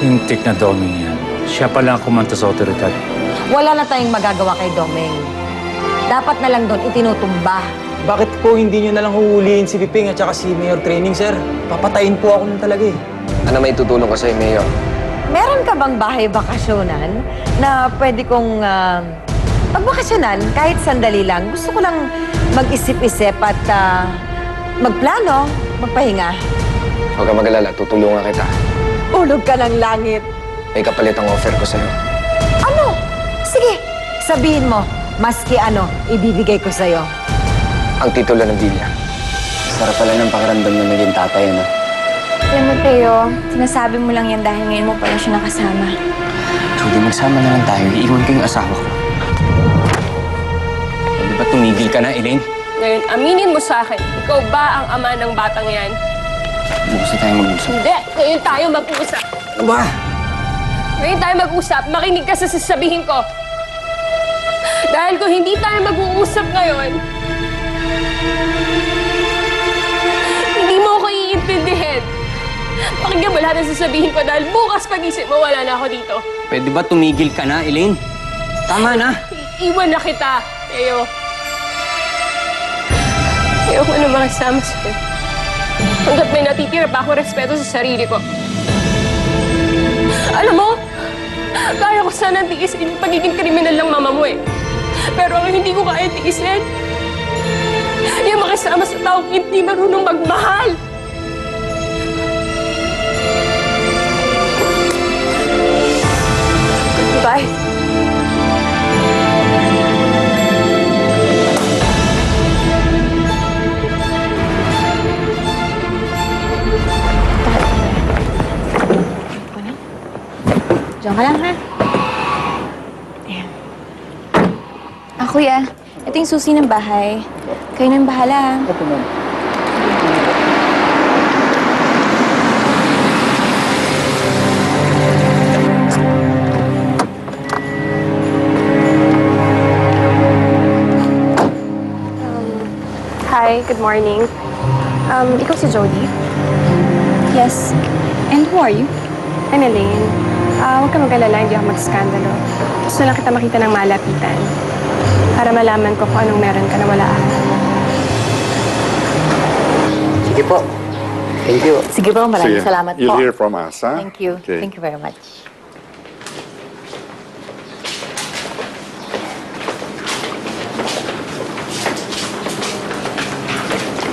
Hintik na Doming yan. Siya pala ang kumanta sa otoridad. Wala na tayong magagawa kay Domeng. Dapat na lang doon itinutumba. Bakit po hindi nyo nalang huhulihin si Piping at saka si Mayor Training, sir? Papatayin po ako nun talaga eh. Ano may tutulong ko sa'yo, Mayor? Meron ka bang bahay bakasyonan na pwede kong magbakasyonan kahit sandali lang? Gusto ko lang mag-isip-isip at magplano, magpahinga. Huwag ka mag-alala, tutulungan kita. Ulog ka ng langit. May kapalit ang offer ko sa'yo. Ano? Sige, sabihin mo. Maski ano, ibibigay ko sa'yo. Ang titulo ng Villa. Sarap pala ng pakiramdam na naging tatay, ano? Alam mo, Teo, sinasabi mo lang yan dahil ngayon mo pala siya nakasama. Judy, magsama na lang tayo. Iiwan ko yung asawa ko. Eh, di ba tumigil ka na, Elaine? Ngayon, aminin mo sa akin, ikaw ba ang ama ng batang yan? Bukas na tayo mag-usap. Hindi! Ngayon tayo mag-uusap. Ano ba? Ngayon tayo mag-usap. Makinig ka sa sasabihin ko. Dahil kung hindi tayo mag-uusap ngayon, hindi mo ako iintindihin. Pakinggan mo lahat ng sasabihin ko dahil bukas pag-isip mo, wala na ako dito. Pwede ba tumigil ka na, Elaine? Tama na. Iwan na kita, Teo. Ayoko na makasama sa'yo. Hanggat may natitira pa ako respeto sa sarili ko. Alam mo, kaya ko sana tiisin yung pagiging kriminal ng mama mo eh. Pero ang hindi ko kaya tiisin, yung makisama sa taong hindi marunong magmahal. Bye. Diyan ka lang, ha? Ayan. Kuya, ito yung susi ng bahay. Kayo nang bahala, ha? Opo, ma'am. Hi, good morning. Ikaw si Jody? Yes. And who are you? I'm Elaine. Huwag ka mag-alala, hindi ako mag-skandalo. Gusto lang kita makita ng malapitan. Para malaman ko kung anong meron ka na wala ako. Sige po. Thank you. Sige po, maraming salamat You'll po. hear from us, ha? Thank you. Okay. Thank you very much.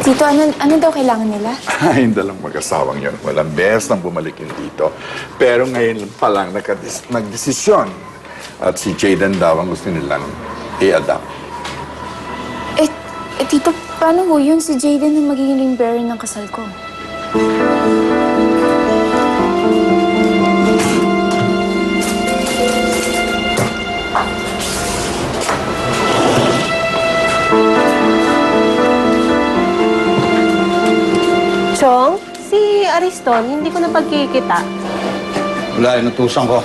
Tito, ano daw kailangan nila? Ay, dalang mag-asawang yun. Walang best nang bumalik yun dito. Pero ngayon pa lang nagdesisyon. At si Jaden daw ang gusto nilang i-adapt. Tito, paano ho yun si Jaden ang magiging ring bearer ng kasal ko? Chong, si Ariston, hindi ko na pagkikita. Wala, inutusan ko.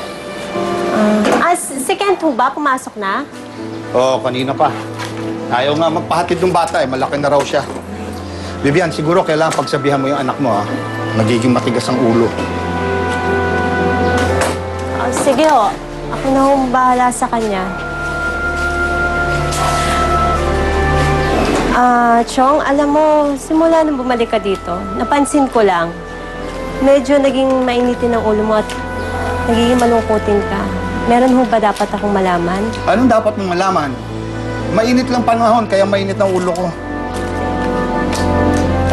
Si Kent ho ba? Pumasok na? Oo, kanina pa. Ayaw nga magpahatid ng bata eh. Malaki na raw siya. Vivian, siguro kailangan pagsabihan mo yung anak mo, ha? Nagiging matigas ang ulo. Sige ho. Ako na hong bahala sa kanya. Chong, alam mo, simula nung bumalik ka dito, napansin ko lang, medyo naging mainitin ang ulo mo at nagiging malungkutin ka. Meron ho ba dapat akong malaman? Anong dapat mong malaman? Mainit lang panahon, kaya mainit ang ulo ko.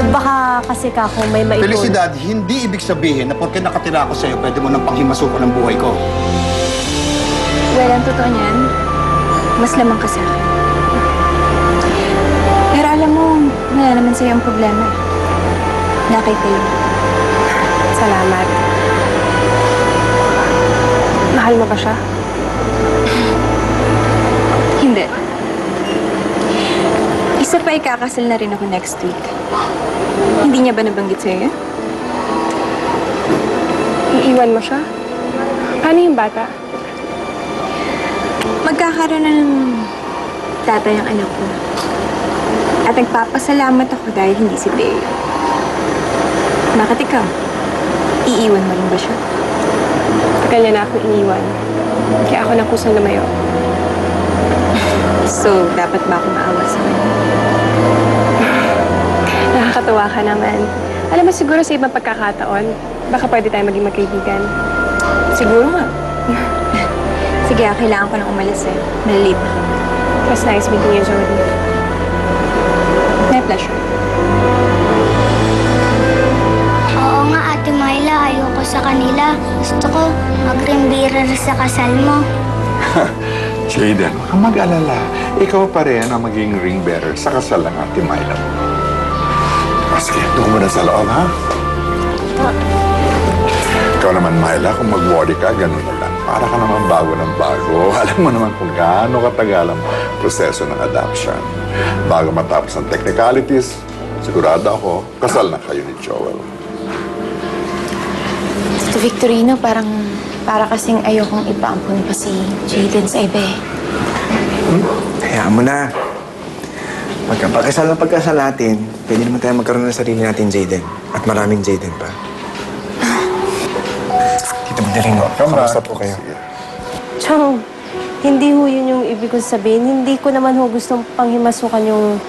At baka kasi ka kung may maitulong. Felicidad, hindi ibig sabihin na porque nakatira ako sa'yo, pwede mo nang panghimasukan ng buhay ko. Well, ang totoo niyan, mas lamang ka sa akin. Pero alam mo, wala naman sa'yo ang problema. Nakay Teo. Salamat. Mahal mo ba siya? Hindi. Isa pa ikakasal na rin ako next week. Hindi niya ba nabanggit sa'yo? Iiwan mo siya? Paano yung bata? Magkakaroon na ng tatay ang anak ko. At nagpapasalamat ako dahil hindi si Teo. Bakit ikaw? Iiwan mo rin ba siya? Matagal niya na akong iniwan. Kaya ako na kusang lumayo. So, dapat ba ako maawa sa kanya? Nakakatawa ka naman. Alam mo, siguro sa ibang pagkakataon, baka pwede tayo maging magkaibigan. Siguro nga. Sige, kailangan ko nang umalis eh. Malilate na. It was nice meeting you, Jody. My pleasure. Oo nga, Ate Myla. Ayoko sa kanila. Gusto ko mag-ring bearer sa kasal mo. Jaden, huwag kang mag-alala. Ikaw pa rin ang maging ring bearer sa kasal ng Ate Myla mo. Sige, doon mo na sa loob, ha? Ikaw naman, Myla, kung mag-worry ka, ganun na lang. Para ka naman bago ng bago. Alam mo naman kung gaano katagal ang proseso ng adoption. Bago matapos ang technicalities, sigurado ako, kasal na kayo ni Joel. Tito Victorino, para kasing ayokong ipaampun pa si Jaden sa iba eh. Hayaan mo na. Pagkapagkasal ng pagkasal natin, pwede naman tayo magkaroon ng sarili natin, Jaden. At maraming Jaden pa. Tito Victorino, kamusta po kayo? Chong, hindi ho yun yung ibig kong sabihin. Hindi ko naman ho gustong panghimasukan yung...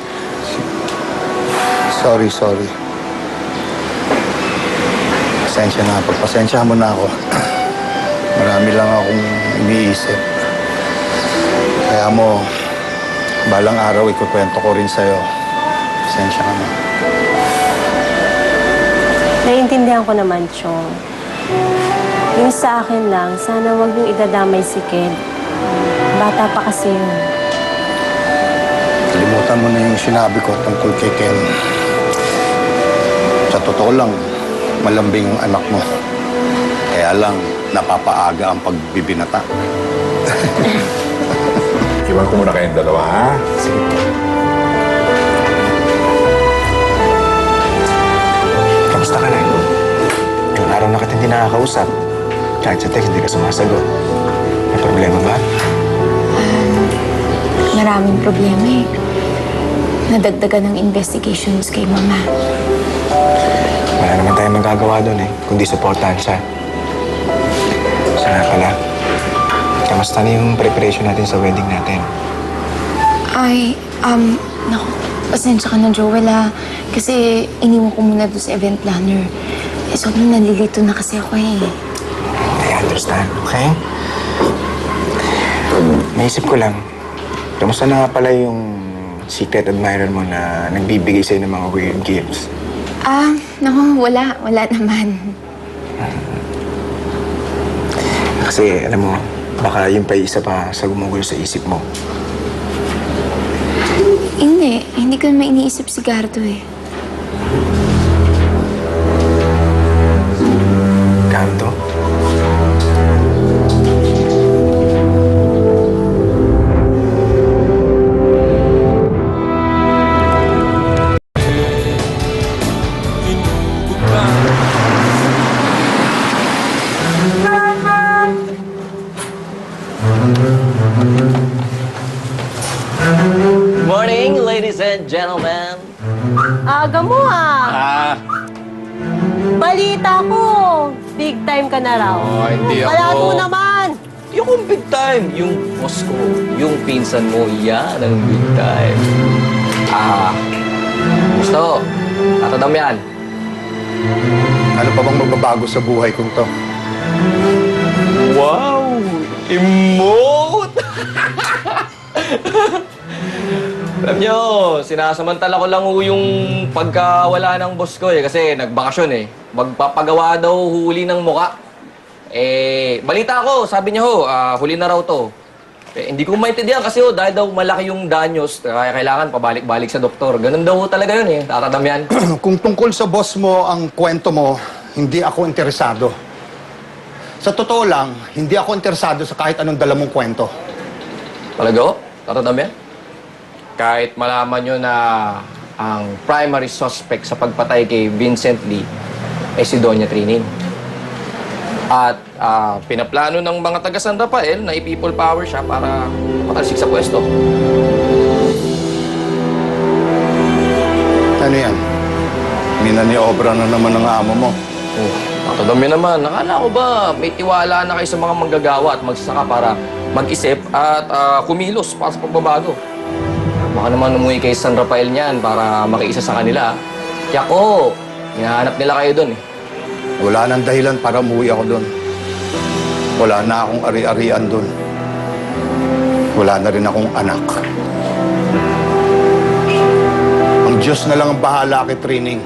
Sorry. Pasensya na. Pagpasensyahan mo na ako. Marami lang akong iniisip. Kaya mo, balang araw ikukwento ko rin sa'yo. Pasensya ka na. Naiintindihan ko naman, Chong. Yung sa akin lang, sana wag yung idadamay si Ken. Bata pa kasi yun. Kalimutan mo na yung sinabi ko tungkol kay Ken. Sa totoo lang, malambing ang anak mo. Kaya lang, napapaaga ang pagbibinata. Iwan ko muna kayong dalawa, ha? Sige po. Kamusta ka na? Yung araw na kita hindi nakakausap. Kahit sa text, hindi ka sumasagot. May problema ba? Maraming problema eh. Nadagdagan ng investigations kay Mama. Wala naman tayong magagawa doon eh, kundi supportahan siya. Siya nga pala. Kamusta na yung preparation natin sa wedding natin? Ay, naku, pasensya ka na, Joel ah. Kasi iniwan ko muna doon sa event planner. Eh, sobrang nalilito na kasi ako eh. I understand, okay? Naisip ko lang, kamusta na nga pala yung secret admirer mo na nagbibigay sa'yo ng mga weird gifts? Naku, wala naman. Kasi, alam mo, baka yung pa isa pa sa gumugulo sa isip mo. Hindi ko naman iniisip si Gardo eh. Kanto? Morning, ladies and gentlemen. Aga mo ah! Balita ko! Big time ka na raw. Oh, hindi Malabo naman! Yung big time, yung boss ko, yung pinsan mo, yan ang big time. Gusto, tatadam yan. Ano pa bang magbabago sa buhay kong to? Wow! Emote! Alam nyo, sinasamantala ko lang yung pagkawala ng boss ko eh. Kasi nagbakasyon eh. Magpapagawa daw huli ng muka. Balita ko, sabi niya huli na raw to. Hindi ko maintindihan kasi dahil daw malaki yung danyos, kaya kailangan pabalik-balik sa doktor. Ganun daw talaga yun eh, tatadam yan. Kung tungkol sa boss mo ang kwento mo, hindi ako interesado. Sa totoo lang, hindi ako interesado sa kahit anong dala mong kwento. Talaga tatadam yan? Kahit malaman nyo na ang primary suspect sa pagpatay kay Vincent Lee ay si Doña Trinine. At pinaplano ng mga taga San Rafael na i-people power siya para matalsik sa pwesto. Ano yan? Minaniobra na naman ang amo mo. Oh, Matadami naman. Nakala ko ba may tiwala na kayo sa mga manggagawa at magsasaka para mag-isip at kumilos para sa pagbabago? Baka naman umuwi kay San Rafael niyan para makiisa sa kanila. Kaya ko, hinahanap nila kayo doon eh. Wala nang dahilan para umuwi ako doon. Wala na akong ari-arian doon. Wala na rin akong anak. Ang Diyos na lang ang bahala kay Trining.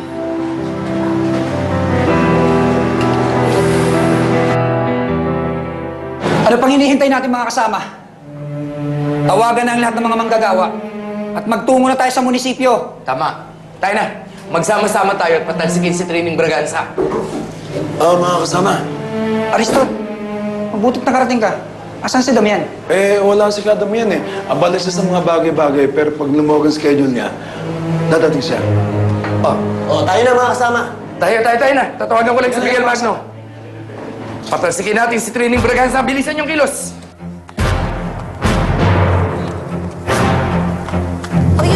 Ano pang hinihintay natin mga kasama? Tawagan na ang lahat ng mga manggagawa at magtungo na tayo sa munisipyo. Tama. Tayo na. Magsama-sama tayo at patalsikin si Training Braganza. Oo, mga kasama. Aristo, mabutit nakarating ka. Asan si Damian? Eh, wala si Kadamian eh. Abala siya sa mga bagay-bagay, pero pag lumawag ang schedule niya, dadating siya. Tayo na mga kasama. Tayo na. Tatawagan ko lang si Miguel Magno. Patalsikin natin si Training Braganza. Bilisan yung kilos. Uy,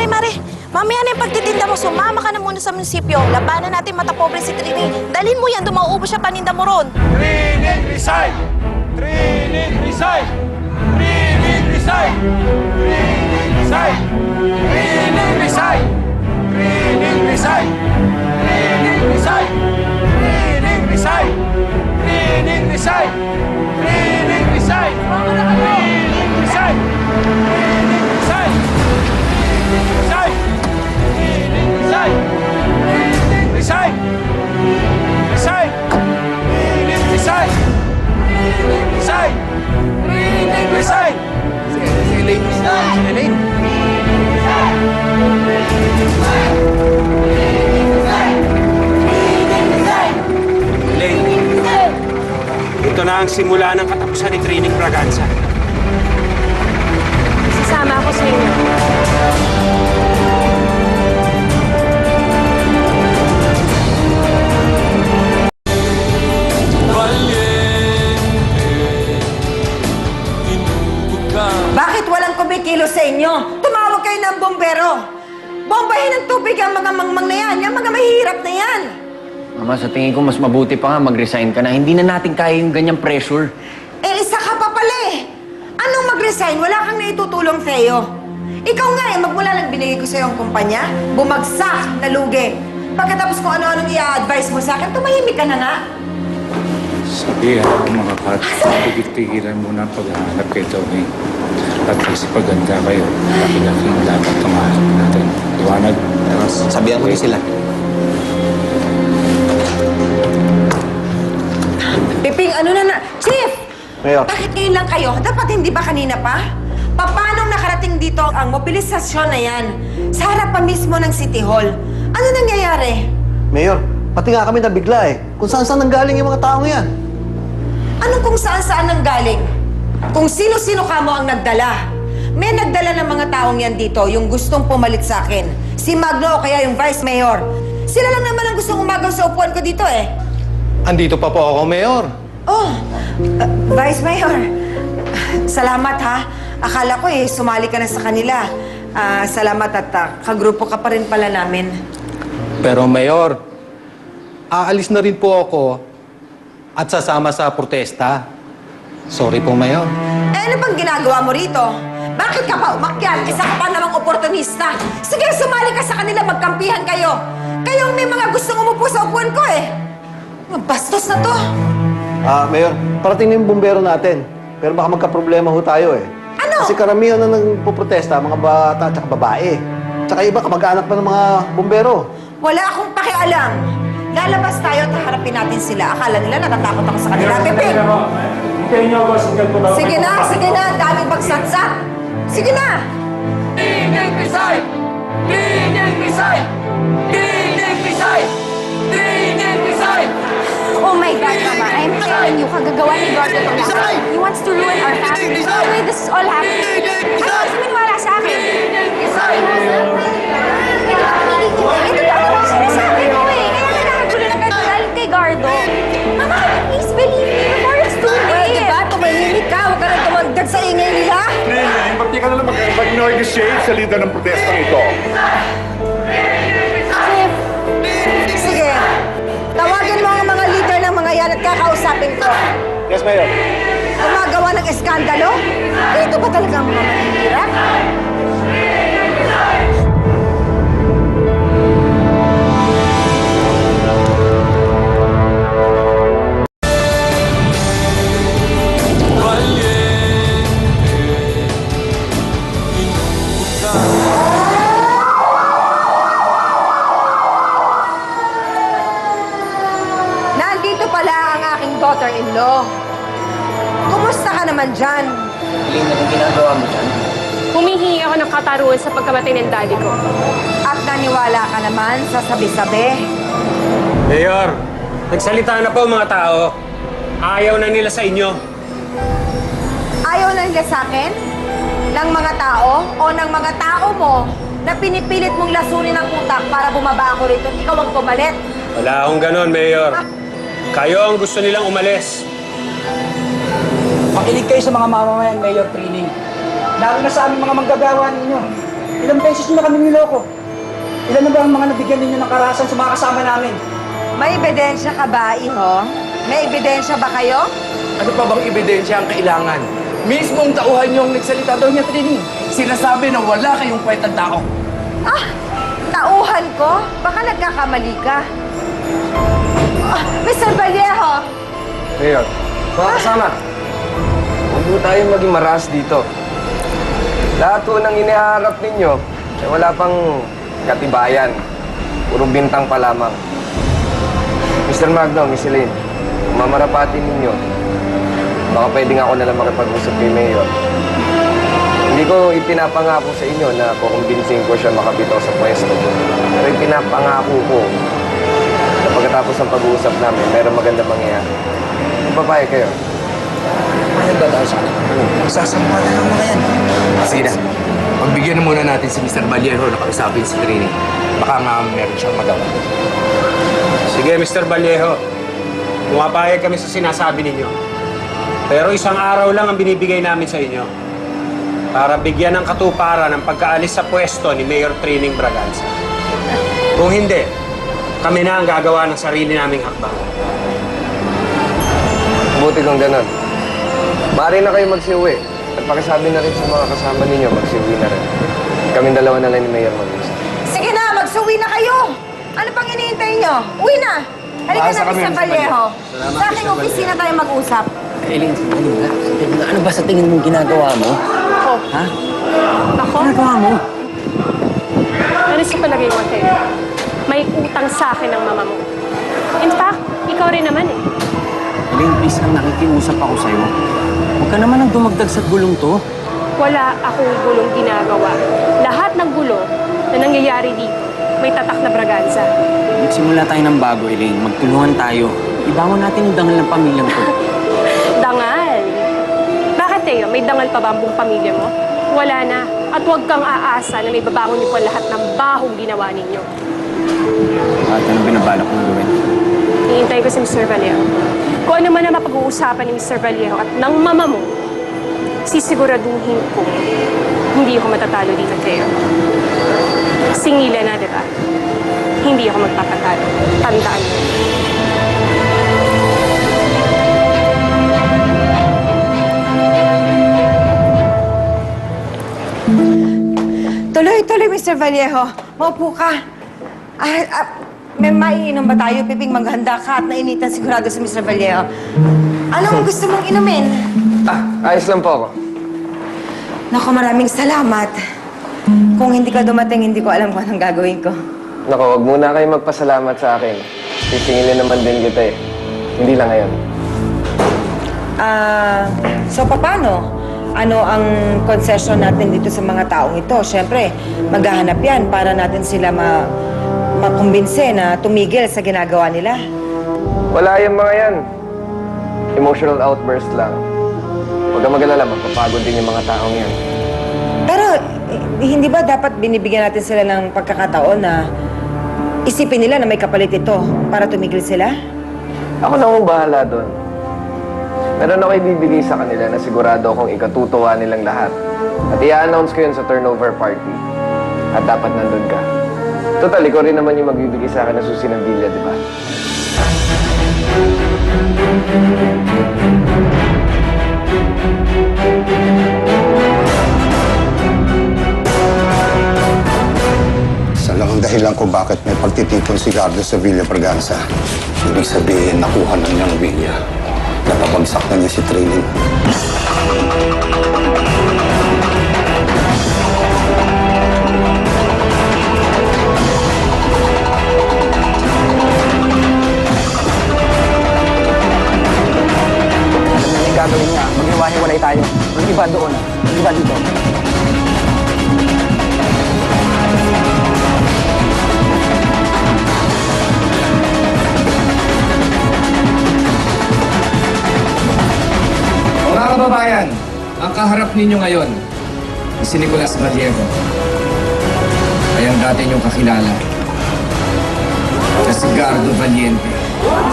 Mare. Mamaya na yung pagtitinda mo, sumama ka na muna sa munisipyo. Labanan natin mata pobre si Trini. Dalhin mo yan, dumauubos siya paninda mo ron. Trining resign! Trining resign! Trining resign! Trining resign! Trining resign! Trining resign! Trining resign! Trining resign! Trining resign! Trining resign! Sumama na kayo! Trining resign! Trining resign! Resign! Resign! Resign! Resign! Resign! Resign! Resign! Si Elaine. Ito na ang simula ng katapusan ni Training Braganza. Sasama ako sa inyo. Bakit walang kumikilo sa inyo? Tumawag kayo ng bombero. Bombahin ng tubig ang mga mangmang na yan. Yung mga mahihirap na yan. Mama, sa tingin ko mas mabuti pa nga mag-resign ka na. Hindi na natin kaya yung ganyang pressure. Isa ka pa pala eh. Anong mag-resign? Wala kang naitutulong, Theo. Ikaw nga eh, magmula lang binigay ko sa'yo ang kumpanya, bumagsak, nalugi. Pagkatapos kung ano-anong i-advise mo sa akin, tumahimik ka na nga. Sabihan ko mga kat, tigil-tigilan muna ang paghahanap kay Tony. At magsipaganda kayo. Laki-laking dapat tumahanap natin. Liwanag. Sabihan ko din sila. Piping, ano na? Chief! Mayor. Bakit ngayon lang kayo? Dapat hindi ba kanina pa? Paano nakarating dito ang mobilisasyon na yan? Sa harap pa mismo ng City Hall. Ano nangyayari? Mayor, pati nga kami nabigla eh. Kung saan-saan nanggaling yung mga taong yan. Anong kung saan-saan nang galing? Kung sino-sino ka mo ang nagdala. May nagdala ng mga taong yan dito, yung gustong pumalit sa akin. Si Magno o kaya yung Vice Mayor. Sila lang naman ang gustong umagaw sa upuan ko dito eh. Andito pa po ako, Mayor. Oh, Vice Mayor. Salamat ha. Akala ko eh, sumali ka na sa kanila. Salamat at kagrupo ka pa rin pala namin. Pero Mayor, aalis na rin po ako at sasama sa protesta. Sorry po, Mayor. Ano bang ginagawa mo rito? Bakit ka pa umakyat? Isa ka pa namang oportunista. Sige, sumali ka sa kanila, magkampihan kayo. Kayong may mga gustong umupo sa upuan ko eh. Mga bastos na to. Mayor, parating na yung bumbero natin. Pero baka magka-problema ho tayo eh. Ano? Kasi karamihan na nagpuprotesta, mga bata at babae. Tsaka iba, kamag-anak pa ng mga bumbero. Wala akong pakialam. Lalabas tayo at harapin natin sila. Akala nila natatakot ako sa kanila. Piping! Sige na. Daming pagsatsat. Sige na! Training resign! Training resign! Training resign! Training resign! Oh my God, Mama. I'm telling you, kagagawa ni Gordo itong lahat. He wants to ruin our family. The way this is all happening. Ano kasi maniwala sa akin? Ito talaga ang sinasabi ko eh. Kaya nakagulo na kayo dahil kay Gardo. Mama, please believe me before it's too late. Diba? Tumahimik ka. Huwag ka nang tumagdag sa ingay nila. Trining, ba't di ka na lang mag-negotiate sa leader ng protestang ito? Sige. Tawagan mo ang mga leader Mayor. Gumagawa ng eskandalo? Ito ba talaga ang mga mahihirap? Nandito pala ang aking daughter-in-law. Kumusta ka naman dyan? Elaine, anong ginagawa mo dyan? Humihingi ako ng kataruan sa pagkamatay ng daddy ko. At naniwala ka naman sa sabi-sabi. Mayor, nagsalita na po mga tao. Ayaw na nila sa inyo. Ayaw na nila sa akin? Ng mga tao o ng mga tao mo na pinipilit mong lasunin ang utak para bumaba ako rito at ikaw ang pumalit? Wala akong ganon, Mayor. Kayo ang gusto nilang umalis. Makinig kayo sa mga mamamayan, Mayor Trining. Lalo na sa aming mga manggagawa ninyo. Ilang beses nyo na kami niloko. Ilan na ba ang mga nabigyan ninyo ng karahasan sa mga kasama namin? May ebidensya ka ba, Iho? May ebidensya ba kayo? Ano pa bang ebidensya ang kailangan? Mismong tauhan yung nagsalita daw niya, Trini. Sinasabi na wala kayong kwentang tao. Ah! Tauhan ko? Baka nagkakamali ka. Mr. Vallejo! Mayor, mga kasama, huwag po tayong maging maras dito. Lahat po ng iniharap ninyo, ay wala pang katibayan. Puro bintang pa lamang. Mr. Magno, Miss Elaine, kung mamarapatin ninyo, baka pwedeng ako nalang makipag-usap kay Mayor. Hindi ko ipinapangako sa inyo na kukumbinsin ko siya makabitaw sa pwesto. Pero ipinapangako ko na pagkatapos ng pag-uusap namin, meron magandang mangyayari. Papayag kayo. Ano ba tayo sa akin? Magsasampa na lang mga yan. Sige na. Pagbigyan na muna natin si Mr. Vallejo na kausapin si Trini. Baka nga meron siyang magawa. Sige, Mr. Vallejo. Pumapayag kami sa sinasabi ninyo. Pero isang araw lang ang binibigay namin sa inyo para bigyan ng katuparan ang pagkaalis sa pwesto ni Mayor Trining Braganza. Kung hindi, kami na ang gagawa ng sarili naming hakbang. Buti kung ganon. Maaari na kayo magsiuwi. At pakisabi na rin sa mga kasama ninyo, magsiuwi na rin. Kaming dalawa na lang ni Mayor mag-isa. Sige na, magsuwi na kayo! Ano pang hinihintay nyo? Uwi na! Halika na, Mr. Vallejo. Sa aking opisina tayo mag-usap. Elaine, sandali nga. Sandali nga. Ano ba sa tingin mong ginagawa mo? Ako? Ha? Ako? Ginagawa mo? Ano sa palagay mo, Teo? May utang sa akin ng mama mo. In fact, ikaw rin naman eh. Elaine, please lang, nakikiusap ako sa'yo. Huwag ka naman ang dumagdag sa gulong to. Wala akong gulong ginagawa. Lahat ng gulo na nangyayari dito, may tatak na Braganza. Magsimula tayo ng bago, Elaine. Magtulungan tayo. Ibangon natin yung dangal ng pamilyang to. Dangal? Bakit, Teo? May dangal pa ba ang buong pamilya mo? Wala na. At huwag kang aasa na may babangon niyo po lahat ng bahong ginawa ninyo. At ano binabalak mong gawin? Hihintay ko si Mr. Vallejo. Kung ano man ang mapag-uusapan ni Mr. Vallejo at ng mama mo, sisiguraduhin ko hindi ako matatalo dito, Teo. Singilan na, di ba? Hindi ako magpapatalo. Tandaan mo. Tuloy, Mr. Vallejo. Maupo ka. May maiinom ba tayo? Piping maghanda ka at nainitan sigurado si Mr. Vallejo. Anong gusto mong inumin? Ayos lang po ako. Naku, maraming salamat. Kung hindi ka dumating, hindi ko alam kung anong gagawin ko. Naku, wag muna kayo magpasalamat sa akin. Titingilin naman din kita eh. Hindi lang ngayon. So paano? Ano ang concession natin dito sa mga taong ito? Siyempre, maghahanap yan para natin sila makumbinse na tumigil sa ginagawa nila. Wala yung mga yan. Emotional outburst lang. Huwag kang mag-alala, magpapagod din yung mga taong yan. Pero, hindi ba dapat binibigyan natin sila ng pagkakataon na isipin nila na may kapalit ito para tumigil sila? Ako na akong bahala doon. Meron ako ibibigay sa kanila na sigurado akong ikatutuwa nilang lahat. At i-announce ko yun sa turnover party. At dapat nandun ka. Total, ikaw rin naman yung magbibigay sa akin ng susi ng bilya, di ba? ang dahilan kung bakit may pagtitipon si Gardo sa Villa Braganza. Ibig sabihin, nakuha na niyang Villa. Napabagsak na niya si Trilling. Ano yung gagawin niya? Maghiwa-hiwalay tayo. Yung iba doon, yung iba dito. Mga kababayan, ang kaharap ninyo ngayon, si Nicolas Vallejo. Ay ang dati niyong kakilala. Si Gardo Valiente.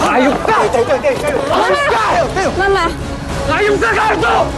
Ayok ka! Ayok ka! Mama! Ayok ka, Gardo!